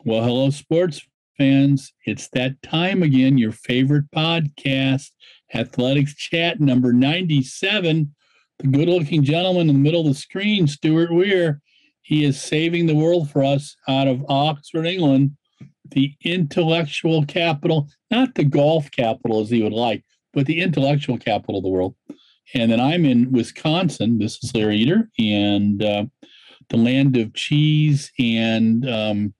Well, hello, sports fans. It's that time again, your favorite podcast, Athletics Chat number 97. The good looking gentleman in the middle of the screen, Stuart Weir, he is saving the world for us out of Oxford, England, the intellectual capital, not the golf capital as he would like, but the intellectual capital of the world. And then I'm in Wisconsin. This is Larry Eater, and the land of cheese and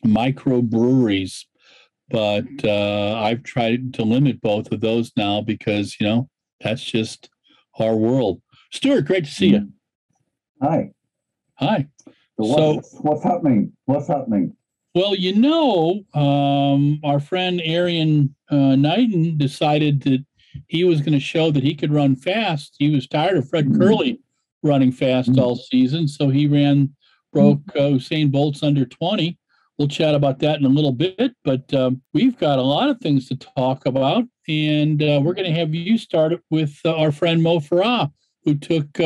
microbreweries, but I've tried to limit both of those now because, that's just our world. Stuart, great to see you. Hi. Hi. So what's happening? What's happening? Well, our friend Arian Knighton decided that he was going to show that he could run fast. He was tired of Fred Curley running fast all season, so he broke Usain Bolt's under 20. We'll chat about that in a little bit, but we've got a lot of things to talk about, and we're going to have you start with our friend Mo Farah, who took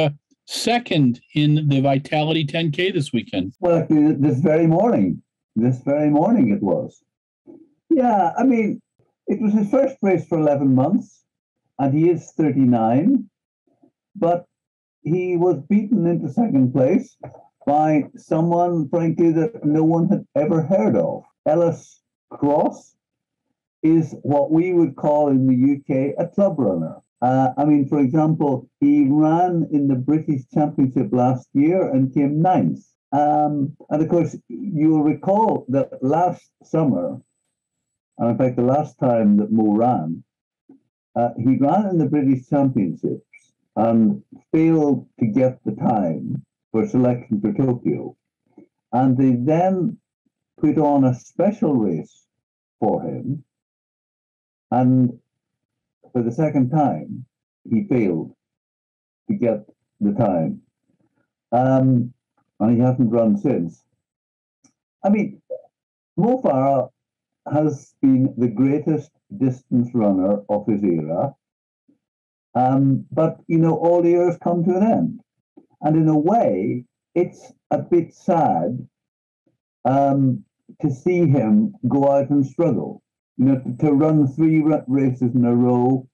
second in the Vitality 10K this weekend. Well, this very morning it was. Yeah, I mean, it was his first race for 11 months, and he is 39, but he was beaten into second place by someone, frankly, that no one had ever heard of. Ellis Cross is what we would call in the UK a club runner. For example, he ran in the British Championship last year and came ninth. And of course, you'll recall that last summer, and in fact, the last time that Mo ran, he ran in the British Championships and failed to get the time for selection for Tokyo. And they then put on a special race for him. And for the second time, he failed to get the time. And he hasn't run since. I mean, Mo Farah has been the greatest distance runner of his era. But, all eras come to an end. And in a way, it's a bit sad to see him go out and struggle, to run 3 races in a row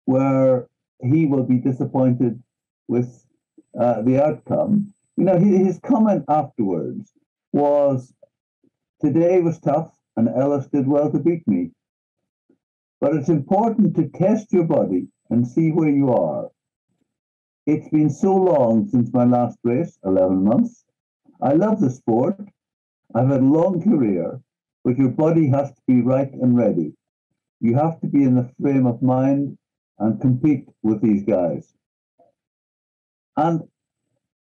where he will be disappointed with the outcome. His comment afterwards was, "Today was tough and Ellis did well to beat me. But it's important to test your body and see where you are. It's been so long since my last race, 11 months. I love the sport. I've had a long career, but your body has to be right and ready. You have to be in the frame of mind and compete with these guys. And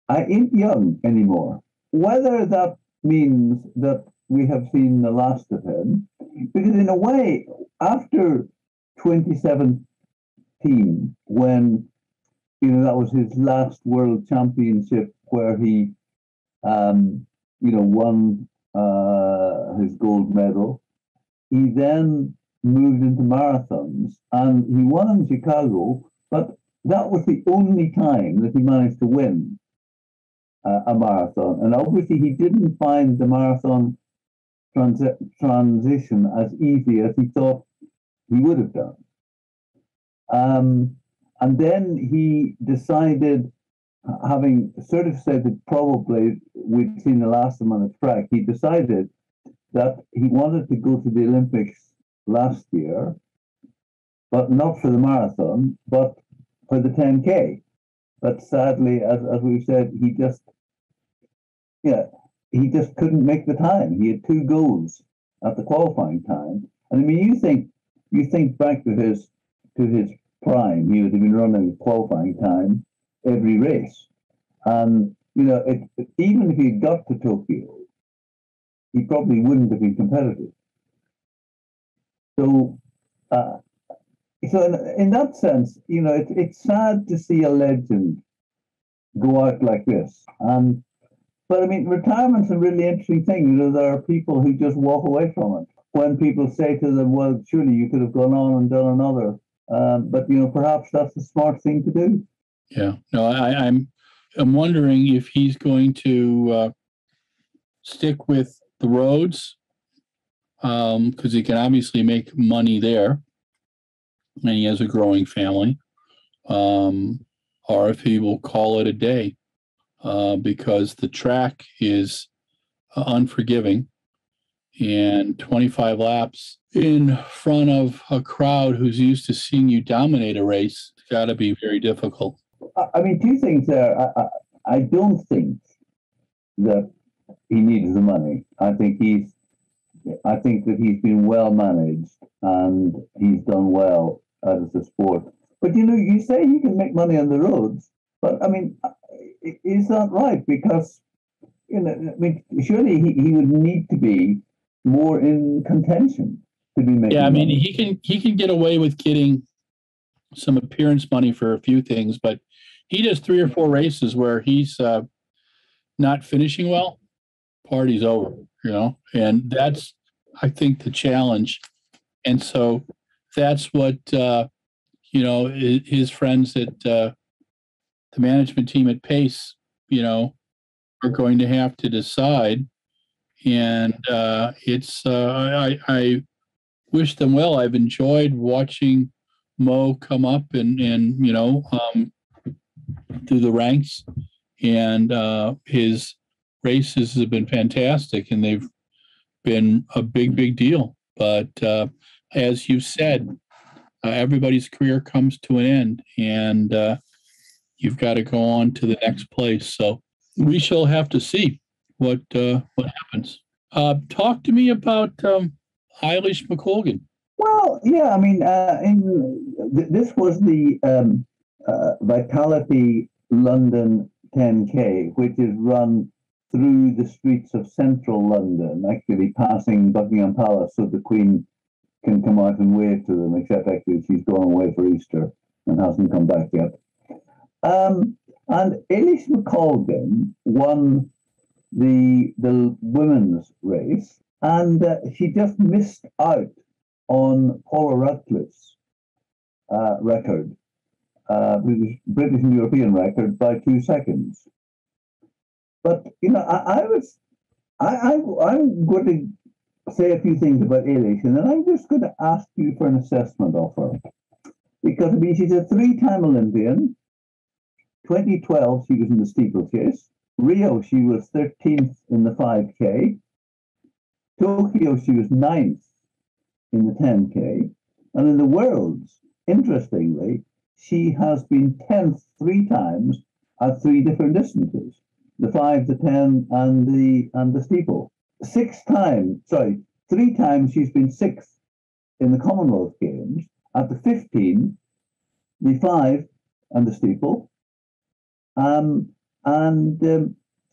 I ain't young anymore." Whether that means that we have seen the last of him, because in a way, after 2017, when that was his last world championship where he, won his gold medal. He then moved into marathons, and he won in Chicago, but that was the only time that he managed to win a marathon. And obviously he didn't find the marathon transition as easy as he thought he would have done. And then he decided, having sort of said that probably we'd seen the last of him on the track, he decided that he wanted to go to the Olympics last year, but not for the marathon, but for the 10K. But sadly, as we've said, he just couldn't make the time. He had 2 goals at the qualifying time. And I mean, you think back to his prime, he would have been running the qualifying time every race. And, even if he got to Tokyo, he probably wouldn't have been competitive. So in that sense, it's sad to see a legend go out like this. But I mean, retirement's a really interesting thing. There are people who just walk away from it. When people say to them, "Well, surely you could have gone on and done another," but perhaps that's the smart thing to do. Yeah. No, I'm wondering if he's going to stick with the roads because he can obviously make money there, and he has a growing family, or if he will call it a day, because the track is unforgiving, and 25 laps in front of a crowd who's used to seeing you dominate a race, it's got to be very difficult. I mean, two things there. I don't think that he needs the money. I think that he's been well managed and he's done well as a sport. But you say he can make money on the roads, but I mean, is that right? Because surely he would need to be more in contention to be making. Yeah, I mean, money. he can get away with getting some appearance money for a few things, but he does 3 or 4 races where he's not finishing well, party's over, and that's, I think, the challenge. And so that's what, his friends at the management team at Pace, are going to have to decide. And I wish them well. I've enjoyed watching Mo come up and through the ranks, and his races have been fantastic, and they've been a big deal. But as you said, everybody's career comes to an end, and you've got to go on to the next place. So we shall have to see what happens. Talk to me about Eilish McColgan. Well, yeah, I mean, this was the Vitality London 10K, which is run through the streets of central London, actually passing Buckingham Palace so the Queen can come out and wave to them, except actually she's gone away for Easter and hasn't come back yet. And Eilish McColgan won the women's race, and she just missed out on Paula Radcliffe's record, British and European record, by 2 seconds. But I'm going to say a few things about Eilish, and then I'm just going to ask you for an assessment of her, because I mean she's a 3-time Olympian. 2012 she was in the steeplechase. Rio she was 13th in the 5K. Tokyo she was 9th in the 10K, and in the Worlds, interestingly, she has been 10th 3 times at 3 different distances: the 5, the 10, and the steeple. 3 times she's been 6th in the Commonwealth Games at the 15, the 5, and the steeple.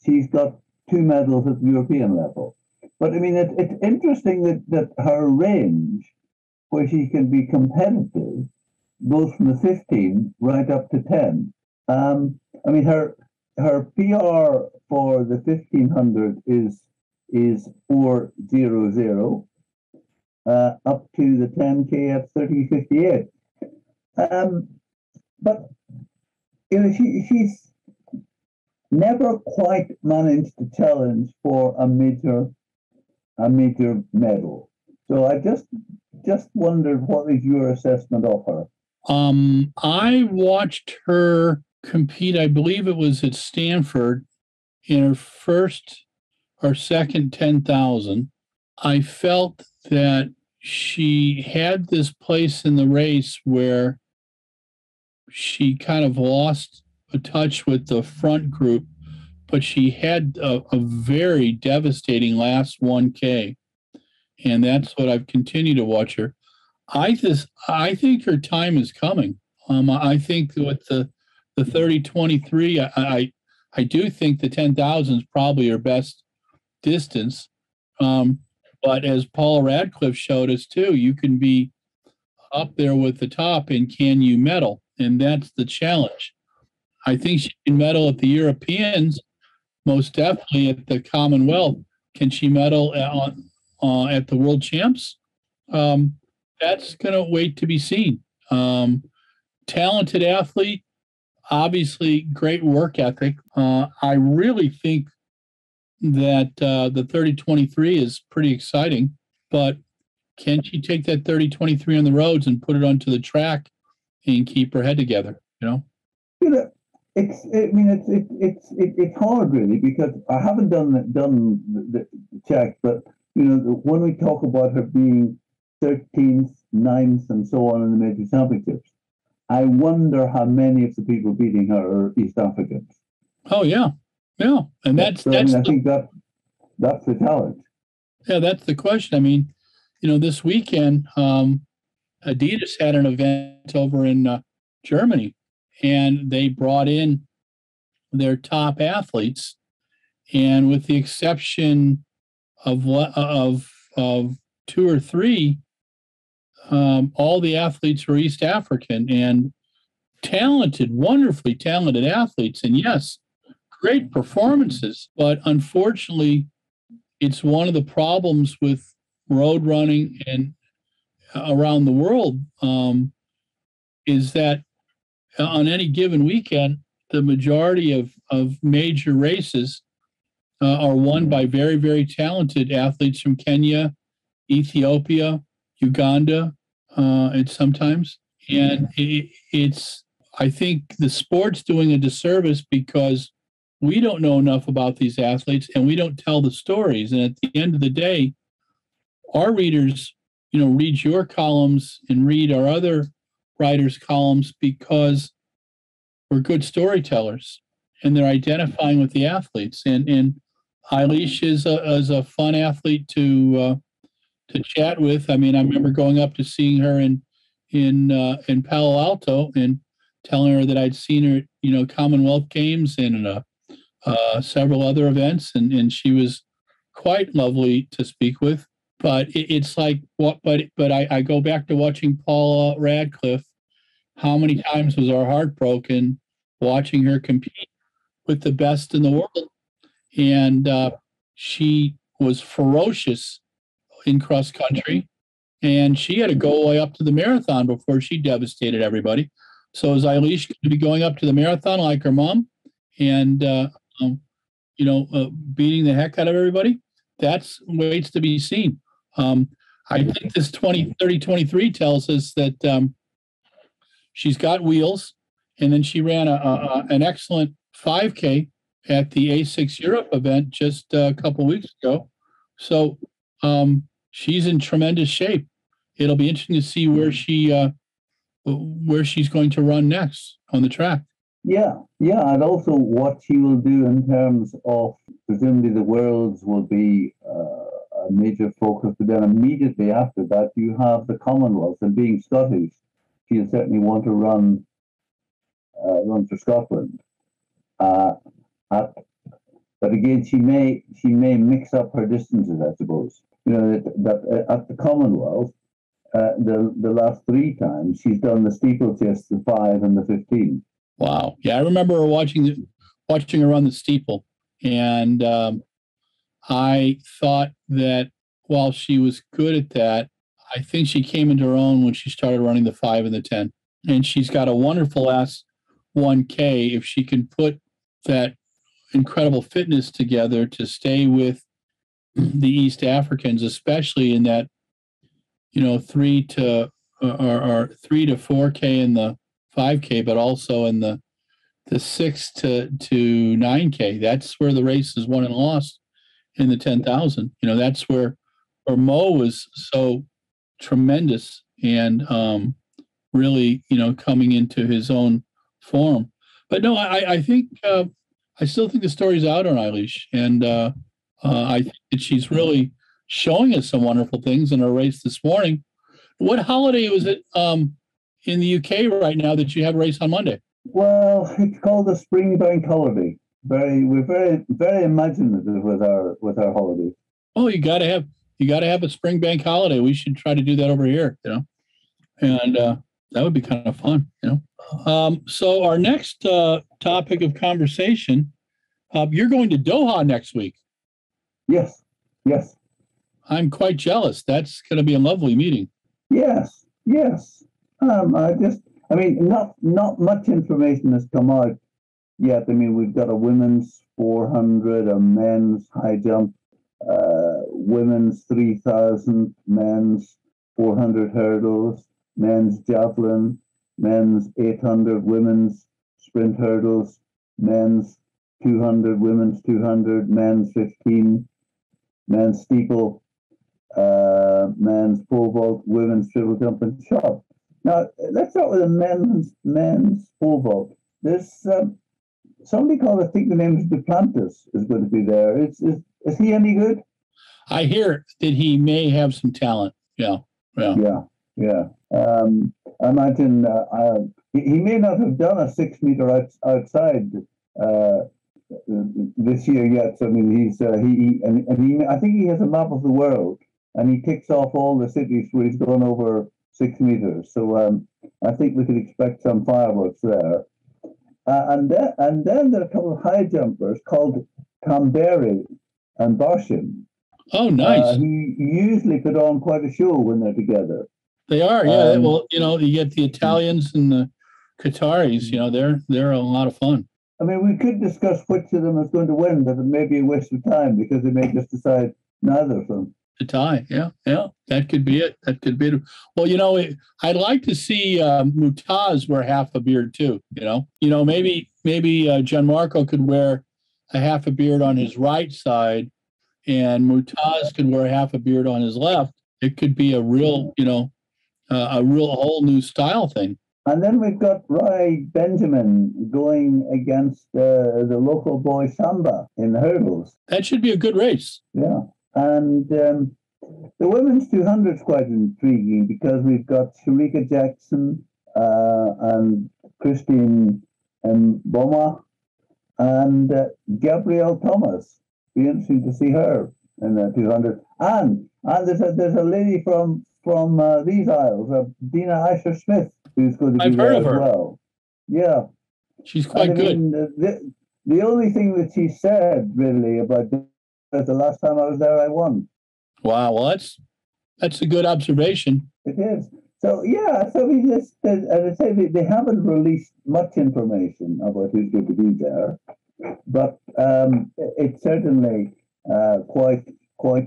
She's got 2 medals at the European level. But I mean, it's interesting that her range, where she can be competitive, goes from the 15 right up to 10. I mean, her PR for the 1500 is 4:00, up to the 10K at 30:58. But she's never quite managed to challenge for a major medal. So I just wondered, what is your assessment of her? I watched her compete, I believe it was at Stanford, in her first or second 10,000. I felt that she had this place in the race where she kind of lost a touch with the front group, but she had a very devastating last 1K, and that's what I've continued to watch her. I think her time is coming. I think with the 30:23, I do think the 10,000 is probably her best distance. But as Paula Radcliffe showed us too, you can be up there with the top, and can you medal? And that's the challenge. I think she can medal at the Europeans, most definitely at the Commonwealth. Can she medal at the World Champs? That's going to wait to be seen. Talented athlete, obviously great work ethic. I really think that the 30:23 is pretty exciting, but can she take that 30-23 on the roads and put it onto the track and keep her head together? You know, it's hard really, because I haven't done the check, but when we talk about her being 13th, 9th, and so on in the major championships, I wonder how many of the people beating her are East Africans. Oh yeah, and I think that's the challenge. Yeah, that's the question. I mean, this weekend, Adidas had an event over in Germany, and they brought in their top athletes, and with the exception of two or three, all the athletes were East African and talented, wonderfully talented athletes. And yes, great performances. But unfortunately, it's one of the problems with road running and around the world, is that on any given weekend, the majority of major races are won by very, very talented athletes from Kenya, Ethiopia, Uganda, and sometimes. And I think the sport's doing a disservice because we don't know enough about these athletes and we don't tell the stories. And at the end of the day, our readers, read your columns and read our other writers' columns because we're good storytellers and they're identifying with the athletes. And Eilish is a fun athlete to chat with. I mean, I remember going up to seeing her in Palo Alto and telling her that I'd seen her at, Commonwealth Games and several other events, and she was quite lovely to speak with. But it's like what? But I go back to watching Paula Radcliffe. How many times was our heart broken watching her compete with the best in the world? And she was ferocious in cross country, and she had to go all the way up to the marathon before she devastated everybody. So is Eilish going to be going up to the marathon like her mom and beating the heck out of everybody? That's waits to be seen. I think this 23 tells us that she's got wheels, and then she ran an excellent 5K at the A6 Europe event just a couple weeks ago. So she's in tremendous shape. It'll be interesting to see where she's going to run next on the track. Yeah, and also what she will do in terms of, presumably the Worlds will be a major focus, but then immediately after that you have the Commonwealth, and being Scottish, she'll certainly want to run for Scotland. But again, she may mix up her distances, I suppose. That at the Commonwealth, the last three times she's done the steeplechase, the 5 and the 15. Wow. Yeah, I remember her watching her run the steeple, and I thought that while she was good at that, I think she came into her own when she started running the 5 and the 10. And she's got a wonderful S1K if she can put that incredible fitness together to stay with the East Africans, especially in that 3 to 4K in the 5K, but also in the 6 to 9K. That's where the race is won and lost in the 10,000. That's where Mo was so tremendous and really coming into his own form. But no, I think I still think the story's out on Eilish, and I think that she's really showing us some wonderful things in her race this morning. What holiday was it in the UK right now that you have a race on Monday? Well, it's called the Spring Bank Holiday. We're very imaginative with our holidays. Oh, you got to have a Spring Bank holiday. We should try to do that over here, and that would be kind of fun, So our next topic of conversation, you're going to Doha next week. Yes. I'm quite jealous. That's going to be a lovely meeting. Yes. Not much information has come out yet. I mean, we've got a women's 400, a men's high jump, women's 3,000, men's 400 hurdles, men's javelin, men's 800, women's sprint hurdles, men's 200, women's 200, men's 15, men's steeple, men's pole vault, women's triple jump and shot. Now, let's start with the men's pole vault. There's somebody called, I think the name is Duplantis, is going to be there. Is he any good? I hear that he may have some talent. Yeah. I imagine he may not have done a 6 meter outside this year yet. So, I mean, he's I think he has a map of the world, and he ticks off all the cities where he's gone over 6 meters. So I think we could expect some fireworks there. And then there are a couple of high jumpers called Tamberi and Barshim. Oh, nice. Who usually put on quite a show when they're together. They are, yeah. Well, you get the Italians and the Qataris. They're a lot of fun. I mean, we could discuss which of them is going to win, but it may be a waste of time because they may just decide neither of them. The tie, yeah. That could be it. Well, I'd like to see Mutaz wear half a beard too. Maybe Gianmarco could wear a half a beard on his right side, and Mutaz could wear half a beard on his left. It could be a real whole new style thing. And then we've got Roy Benjamin going against the local boy Samba in the hurdles. That should be a good race. Yeah. And the women's 200 is quite intriguing because we've got Sharika Jackson and Christine Mboma and Gabrielle Thomas. Be interesting to see her in the 200. And there's a lady from these isles, Dina Asher Smith, who's going to be there as well. Yeah, she's quite good. The only thing that she said really about the last time I was there, I won. Wow, well that's a good observation. It is. So yeah, so we just, as I say, they haven't released much information about who's going to be there, but it's certainly quite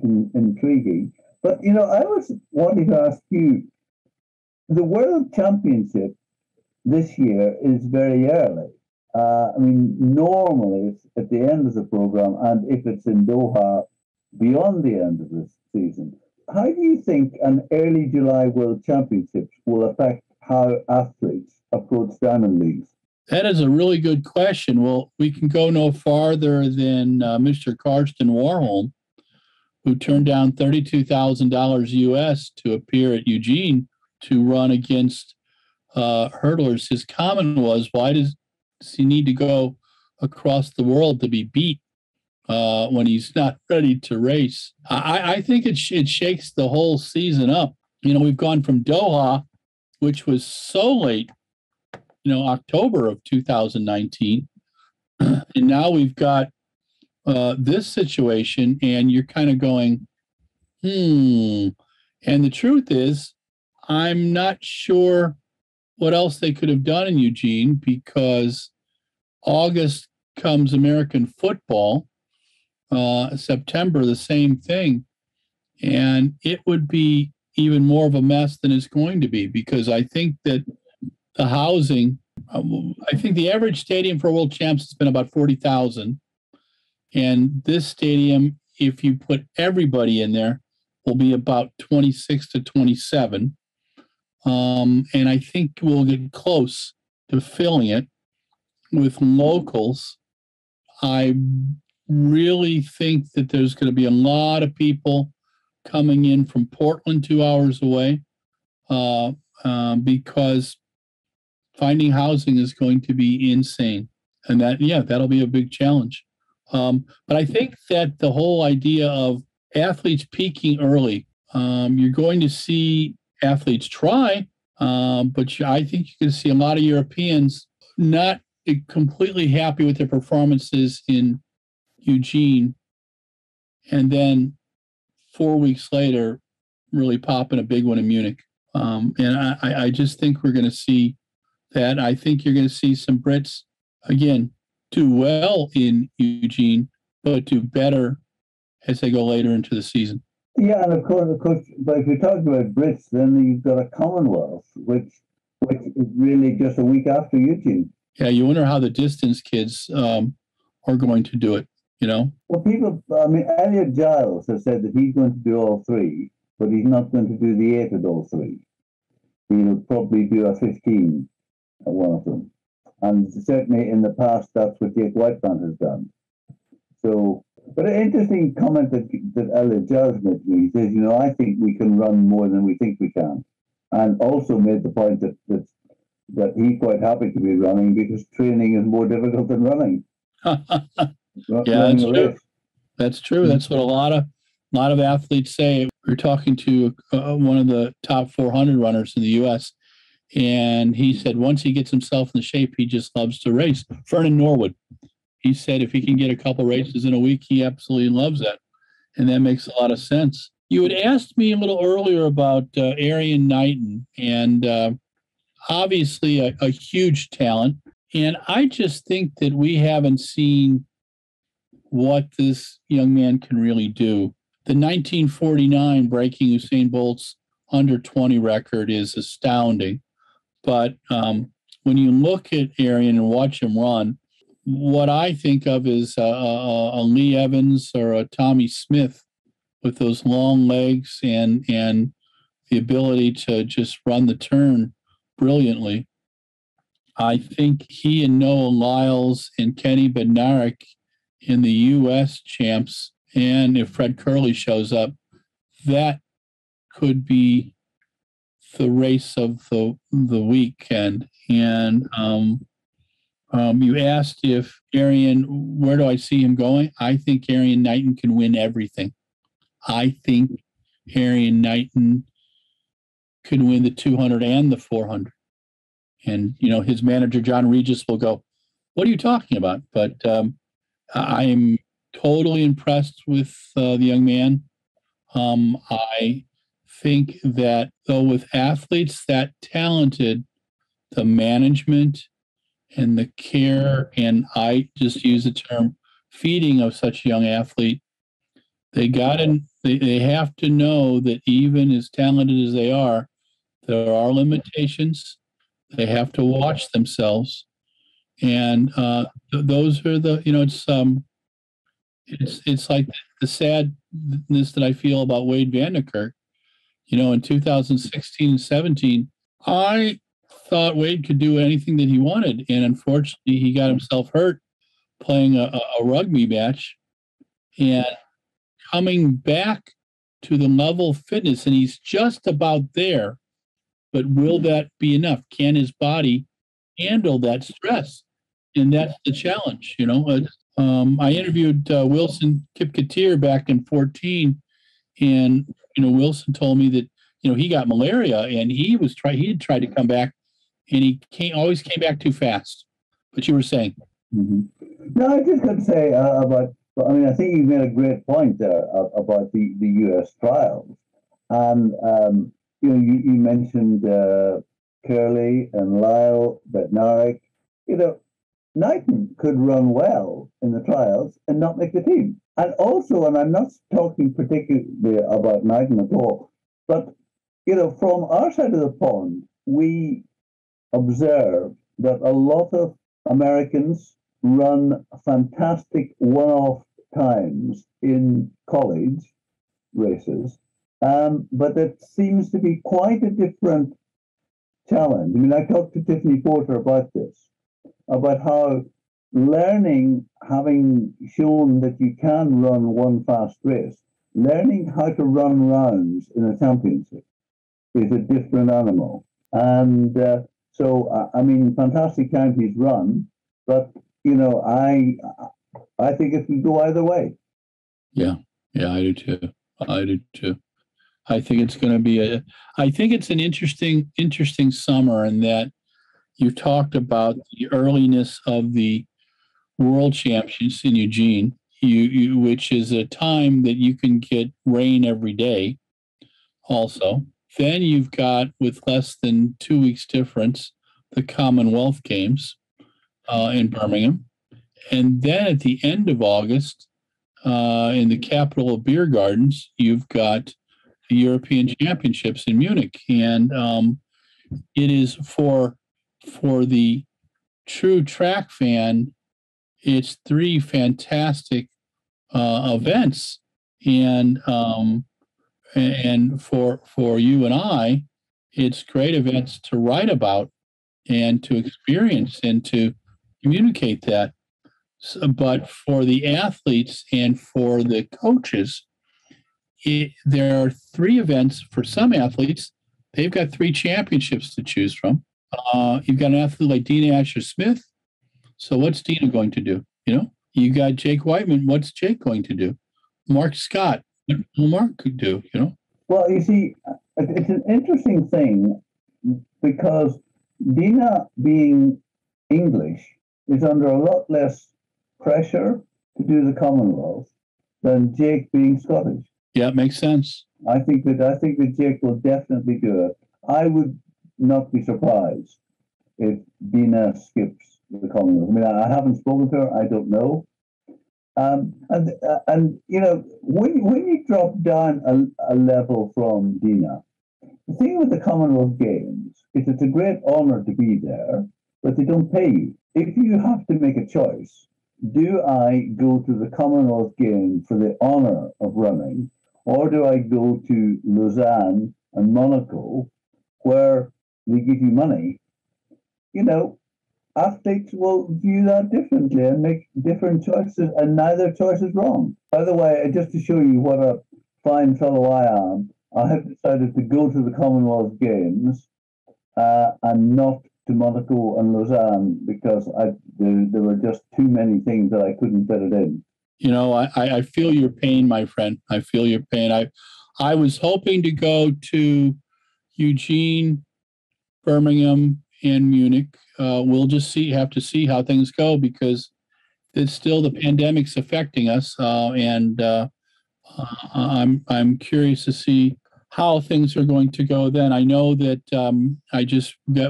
intriguing. But I was wanting to ask you, the World Championship this year is very early. I mean, normally it's at the end of the program, and if it's in Doha, beyond the end of the season. How do you think an early July World Championships will affect how athletes approach Diamond Leagues? That is a really good question. Well, we can go no farther than Mr. Karsten Warholm, who turned down $32,000 US to appear at Eugene to run against hurdlers. His comment was, why does he need to go across the world to be beat when he's not ready to race? I think it shakes the whole season up. We've gone from Doha, which was so late, October of 2019, and now we've got this situation, and you're kind of going, And the truth is, I'm not sure what else they could have done in Eugene, because August comes American football, September, the same thing. And it would be even more of a mess than it's going to be, because I think that the housing, I think the average stadium for World Champs has been about 40,000. And this stadium, if you put everybody in there, will be about 26 to 27. And I think we'll get close to filling it with locals. I really think that there's going to be a lot of people coming in from Portland 2 hours away, because finding housing is going to be insane. And that'll be a big challenge. But I think that the whole idea of athletes peaking early, you're going to see athletes try, but I think you're going to see a lot of Europeans not completely happy with their performances in Eugene, and then 4 weeks later, really popping a big one in Munich. And I just think we're going to see that. I think you're going to see some Brits, again, do well in Eugene, but do better as they go later into the season. Yeah, and of course, but if you're talking about Brits, then you've got a Commonwealth, which is really just a week after Eugene. Yeah, you wonder how the distance kids are going to do it, you know? Well, I mean, Elliot Giles has said that he's going to do all three, but he's not going to do the 8 at all three. He'll probably do a 15 at one of them. And certainly in the past, that's what Jake Whiteband has done. So, but an interesting comment that Elliot Giles made to me, he says, I think we can run more than we think we can. And also made the point that he's quite happy to be running because training is more difficult than running. Yeah, that's true. That's true. That's what a lot of athletes say. We were talking to one of the top 400 runners in the U.S., and he said once he gets himself in the shape, he just loves to race. Vernon Norwood, he said if he can get a couple races in a week, he absolutely loves that, and that makes a lot of sense. You had asked me a little earlier about Erriyon Knighton, and obviously a huge talent, and I just think that we haven't seen what this young man can really do. The 1949 breaking Usain Bolt's under 20 record is astounding. But when you look at Erriyon and watch him run, what I think of is a Lee Evans or a Tommy Smith with those long legs and the ability to just run the turn brilliantly. I think he and Noah Lyles and Kenny Bednarik in the U.S. champs, and if Fred Curley shows up, that could be the race of the weekend. And you asked if Erriyon, where do I see him going? I think Erriyon Knighton can win everything. I think Erriyon Knighton could win the 200 and the 400. And, his manager, John Regis, will go, what are you talking about? But I am totally impressed with the young man. I think that though with athletes that talented, the management and the care, and I just use the term feeding of such a young athlete, they have to know that even as talented as they are, there are limitations. They have to watch themselves. And those are it's like the sadness that I feel about Wade Vanderkirk. In 2016 and 17, I thought Wade could do anything that he wanted. And unfortunately, he got himself hurt playing a rugby match and coming back to the level of fitness. And he's just about there. But will that be enough? Can his body handle that stress? And that's the challenge, I interviewed Wilson Kipketer back in 2014, and Wilson told me that he got malaria and he had tried to come back, and he always came back too fast. But you were saying, No, I just got to say I think you made a great point there about the U.S. trials, and you mentioned Curley and Lyle, Bednarik. Knighton could run well in the trials and not make the team. And also, and I'm not talking particularly about Knighton at all, but, from our side of the pond, we observe that a lot of Americans run fantastic one-off times in college races, but it seems to be quite a different challenge. I mean, I talked to Tiffany Porter about this, about how learning, having shown that you can run one fast race, learning how to run rounds in a championship is a different animal. And fantastic time he's run, but, I think it can go either way. Yeah, I do too. I think it's going to be I think it's an interesting summer in that you talked about the earliness of the World Championships in Eugene, which is a time that you can get rain every day also. Then you've got, with less than 2 weeks difference, the Commonwealth Games in Birmingham. And then at the end of August, in the capital of beer gardens, you've got the European Championships in Munich, and it is for the true track fan. It's three fantastic events, and for you and I, it's great events to write about and to experience and to communicate that. So, but for the athletes and for the coaches, there are three events for some athletes. They've got three championships to choose from. You've got an athlete like Dina Asher-Smith. So what's Dina going to do? You got Jake Whiteman. What's Jake going to do? Mark Scott. What will Mark could do? Well, you see, it's an interesting thing because Dina, being English, is under a lot less pressure to do the Commonwealth than Jake, being Scottish. Yeah, it makes sense. I think that Jake will definitely do it. I would not be surprised if Dina skips the Commonwealth. I mean, I haven't spoken to her. I don't know. And when you drop down a level from Dina, the thing with the Commonwealth Games is it's a great honor to be there, but they don't pay you. If you have to make a choice, do I go to the Commonwealth Games for the honor of running, or do I go to Lausanne and Monaco, where they give you money? Athletes will view that differently and make different choices, and neither choice is wrong. By the way, just to show you what a fine fellow I am, I have decided to go to the Commonwealth Games and not to Monaco and Lausanne because there were just too many things that I couldn't fit it in. I feel your pain, my friend. I feel your pain. I was hoping to go to Eugene, Birmingham, and Munich. We'll just have to see how things go because it's still the pandemic's affecting us, and I'm curious to see how things are going to go then. I know that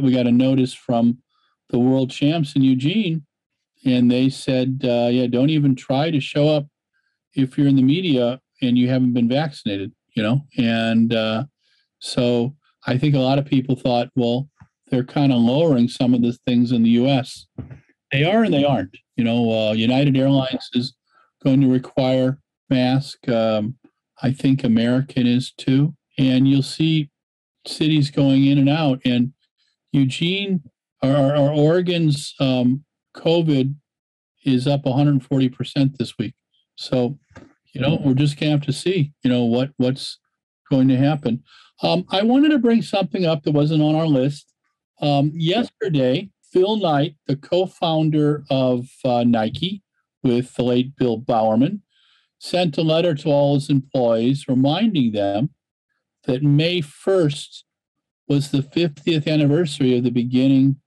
we got a notice from the world champs in Eugene, and they said, don't even try to show up if you're in the media and you haven't been vaccinated, and so I think a lot of people thought, well, they're kind of lowering some of the things in the U.S. They are and they aren't. United Airlines is going to require mask. I think American is too. And you'll see cities going in and out. And Eugene, or Oregon's COVID is up 140% this week. So, we're just going to have to see, what's going to happen. I wanted to bring something up that wasn't on our list. Yesterday, Phil Knight, the co-founder of Nike with the late Bill Bowerman, sent a letter to all his employees reminding them that May 1st was the 50th anniversary of the beginnings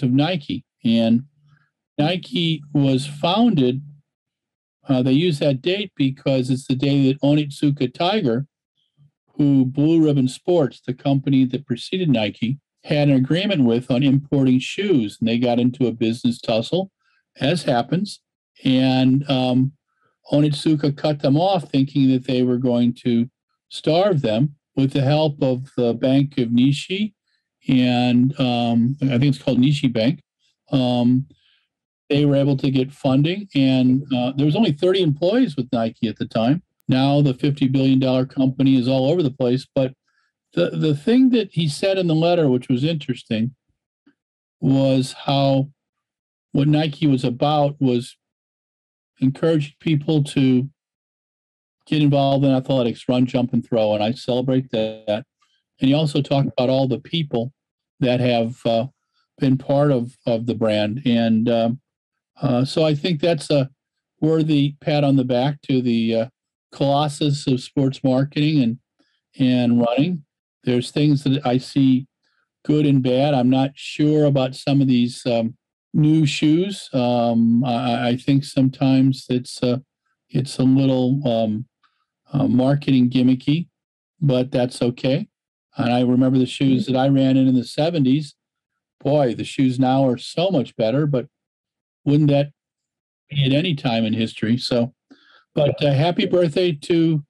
of Nike. And Nike was founded, they use that date because it's the day that Onitsuka Tiger, who Blue Ribbon Sports, the company that preceded Nike, had an agreement with on importing shoes. And they got into a business tussle, as happens. And Onitsuka cut them off, thinking that they were going to starve them. With the help of the Bank of Nishi, and I think it's called Nishi Bank, they were able to get funding. And there was only 30 employees with Nike at the time. Now the $50 billion company is all over the place. But the thing that he said in the letter, which was interesting, was how what Nike was about was encouraging people to get involved in athletics, run, jump, and throw. And I celebrate that. And he also talked about all the people that have been part of the brand. And so I think that's a worthy pat on the back to the colossus of sports marketing and running. There's things that I see good and bad. I'm not sure about some of these new shoes. I think sometimes it's a little marketing gimmicky, but that's okay. And I remember the shoes that I ran in the 70s. Boy, the shoes now are so much better, but wouldn't that be at any time in history? So But happy birthday to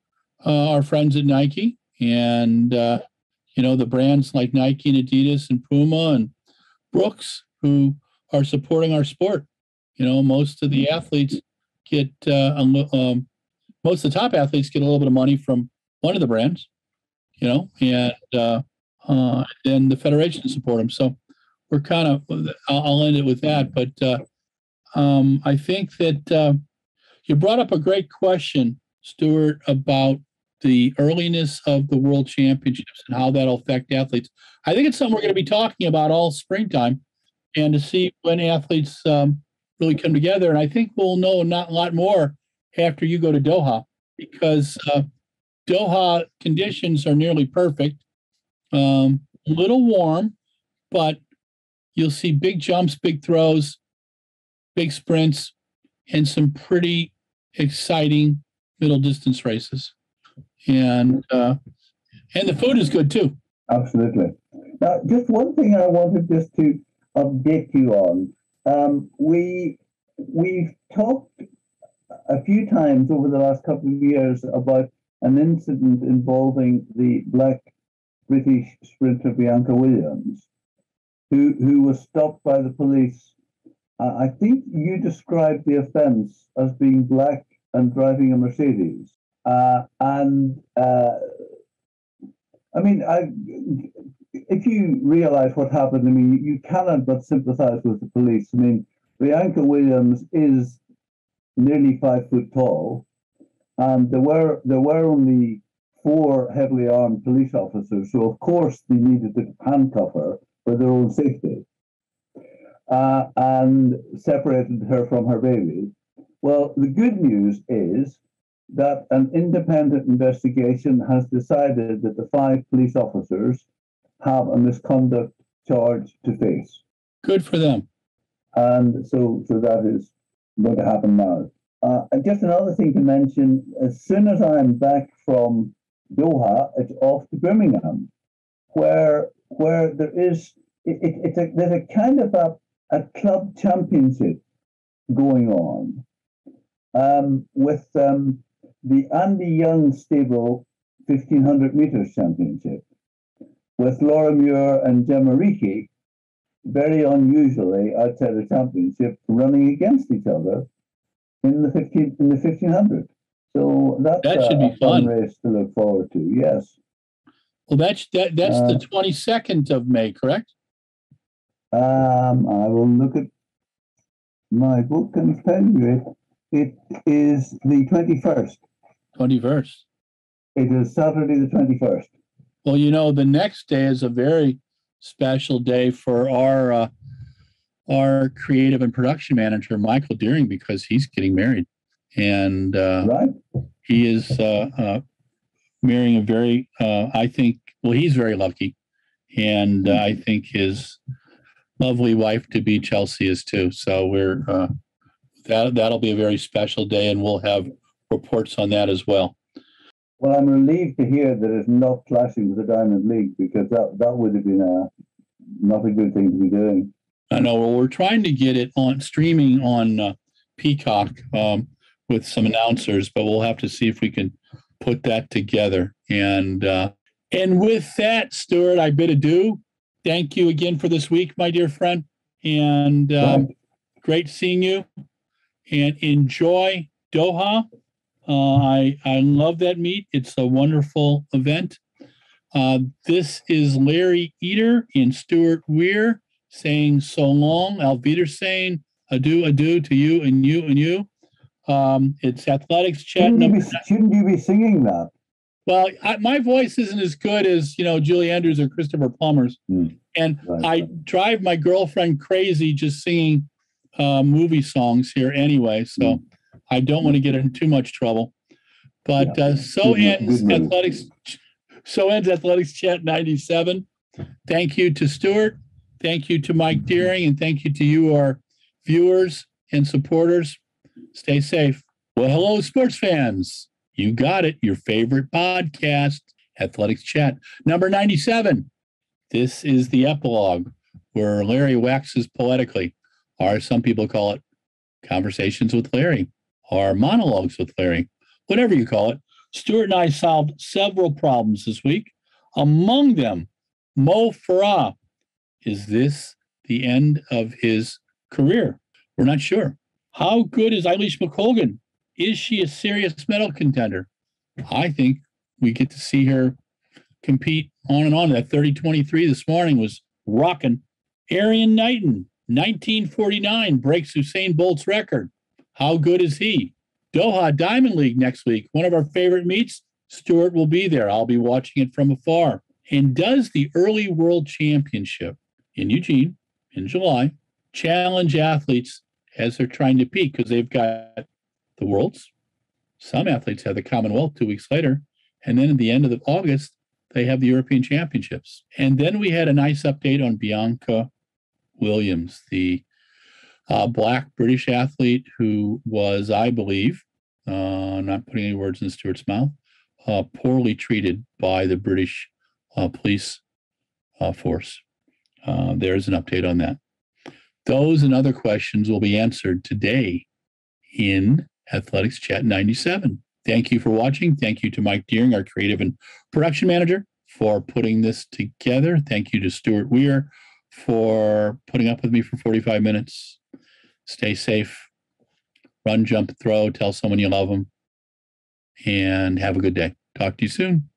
our friends at Nike, and the brands like Nike and Adidas and Puma and Brooks, who are supporting our sport. Most of the athletes get most of the top athletes get a little bit of money from one of the brands, and then the federation support them. So we're kind of, I'll end it with that. But I think that you brought up a great question, Stuart, about the earliness of the World Championships and how that'll affect athletes. I think it's something we're going to be talking about all springtime, and to see when athletes really come together. And I think we'll know a lot more after you go to Doha, because Doha conditions are nearly perfect. A little warm, but you'll see big jumps, big throws, big sprints, and some pretty exciting middle distance races. And the food is good too. Absolutely. Now, just one thing I wanted just to update you on. We've talked a few times over the last couple of years about an incident involving the black British sprinter Bianca Williams, who was stopped by the police. I think you described the offence as being black and driving a Mercedes. If you realise what happened, you cannot but sympathise with the police. Bianca Williams is nearly 5 foot tall, and there were only 4 heavily armed police officers, so of course they needed to handcuff her for their own safety, and separated her from her baby. Well, the good news is that an independent investigation has decided that the 5 police officers have a misconduct charge to face. Good for them. And so that is going to happen now. And just another thing to mention, as soon as I'm back from Doha, it's off to Birmingham, where there is, there's a kind of a club championship going on, with the Andy Young Stable 1500 meters championship, with Laura Muir and Gemma Ricci, very unusually outside the championship, running against each other in the 1500. So that's that should be a fun race to look forward to. Yes. Well, that's the 22nd of May, correct? I will look at my book and tell you it is the 21st. 21st. It is Saturday the 21st. Well, the next day is a very special day for our creative and production manager, Michael Deering, because he's getting married. And right. He is marrying a very, he's very lucky. And I think his lovely wife to be Chelsea is too. So we're that'll be a very special day, and we'll have reports on that as well. Well, I'm relieved to hear that it's not clashing with the Diamond League, because that would have been not a good thing to be doing. I know. Well, we're trying to get it on streaming on Peacock with some announcers, but we'll have to see if we can put that together. And with that, Stuart, I bid adieu. Thank you again for this week, my dear friend, and great seeing you. And enjoy Doha. I love that meet. It's a wonderful event. This is Larry Eder and Stuart Weir saying so long. Auf Wiedersehen. Adieu to you and you and you. It's Athletics Chat. Shouldn't you be singing that? Well, my voice isn't as good as, Julie Andrews or Christopher Plummer's. And right. I drive my girlfriend crazy just singing movie songs here anyway. So I don't want to get in too much trouble. But so ends Athletics Chat 97. Thank you to Stuart. Thank you to Mike Deering. And thank you to you, our viewers and supporters. Stay safe. Well, hello, sports fans. You got it. Your favorite podcast, Athletics Chat, number 97. This is the epilogue where Larry waxes poetically, or some people call it Conversations with Larry. or monologues with Larry, whatever you call it. Stuart and I solved several problems this week. Among them, Mo Farah. Is this the end of his career? We're not sure. How good is Eilish McColgan? Is she a serious medal contender? I think we get to see her compete on and on. That 30-23 this morning was rocking. Arian Knighton, 1949, breaks Usain Bolt's record. How good is he? Doha Diamond League next week, one of our favorite meets. Stuart will be there. I'll be watching it from afar. And does the early World Championship in Eugene in July challenge athletes as they're trying to peak? Because they've got the Worlds. Some athletes have the Commonwealth 2 weeks later. And then at the end of August, they have the European Championships. And then we had a nice update on Bianca Williams, the Black British athlete who was, I believe, not putting any words in Stuart's mouth, poorly treated by the British police force. There's an update on that. Those and other questions will be answered today in Athletics Chat 97. Thank you for watching. Thank you to Mike Deering, our creative and production manager, for putting this together. Thank you to Stuart Weir for putting up with me for 45 minutes. Stay safe. Run, jump, throw. Tell someone you love them. And have a good day. Talk to you soon.